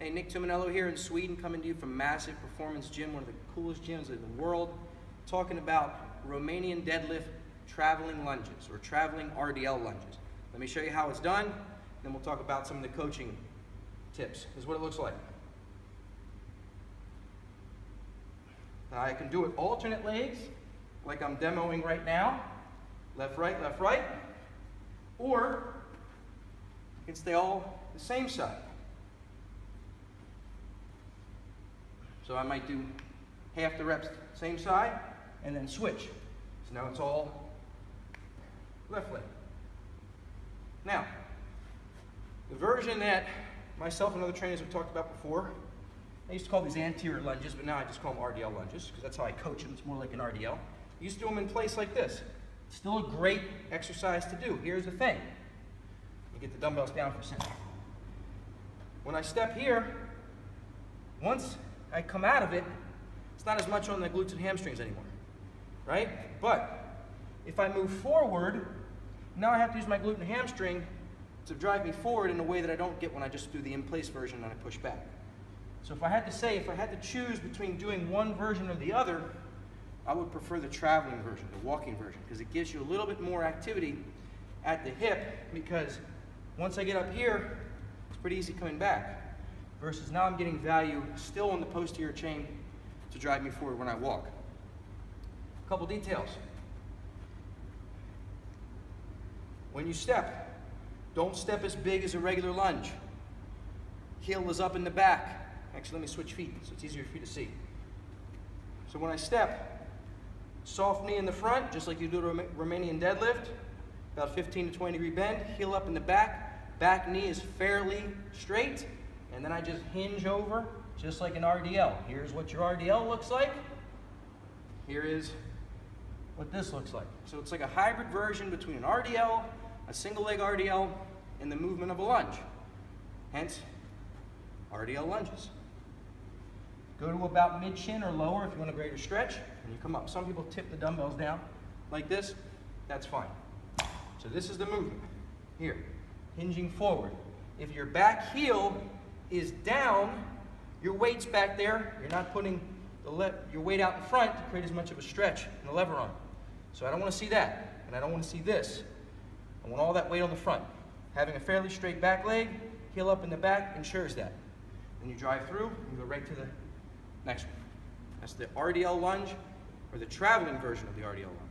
Hey, Nick Tuminello here in Sweden, coming to you from Massive Performance Gym, one of the coolest gyms in the world, talking about Romanian deadlift traveling lunges, or traveling RDL lunges. Let me show you how it's done, then we'll talk about some of the coaching tips. This is what it looks like. Now I can do it alternate legs, like I'm demoing right now, left, right, or you can stay all the same side. So I might do half the reps same side and then switch. So now it's all left leg. Now, the version that myself and other trainers have talked about before, I used to call these anterior lunges, but now I just call them RDL lunges because that's how I coach them. It's more like an RDL. I used to do them in place like this. It's still a great exercise to do. Here's the thing. You get the dumbbells down for a second. When I step here, once I come out of it, it's not as much on the glutes and hamstrings anymore, right? But if I move forward, now I have to use my glute and hamstring to drive me forward in a way that I don't get when I just do the in-place version and I push back. So if I had to choose between doing one version or the other, I would prefer the traveling version, the walking version, because it gives you a little bit more activity at the hip, because once I get up here, it's pretty easy coming back. Versus now I'm getting value still on the posterior chain to drive me forward when I walk. A couple details. When you step, don't step as big as a regular lunge. Heel is up in the back. Actually, let me switch feet so it's easier for you to see. So when I step, soft knee in the front, just like you do a Romanian deadlift, about 15 to 20 degree bend, heel up in the back knee is fairly straight, and then I just hinge over, just like an RDL. Here's what your RDL looks like. Here is what this looks like. So it's like a hybrid version between an RDL, a single leg RDL, and the movement of a lunge. Hence, RDL lunges. Go to about mid-shin or lower if you want a greater stretch, and you come up. Some people tip the dumbbells down like this. That's fine. So this is the movement. Here, hinging forward. If your back heel is down, your weight's back there. You're not putting your weight out in front to create as much of a stretch and a lever arm. So I don't want to see that, and I don't want to see this. I want all that weight on the front. Having a fairly straight back leg, heel up in the back ensures that. Then you drive through and go right to the next one. That's the RDL lunge, or the traveling version of the RDL lunge.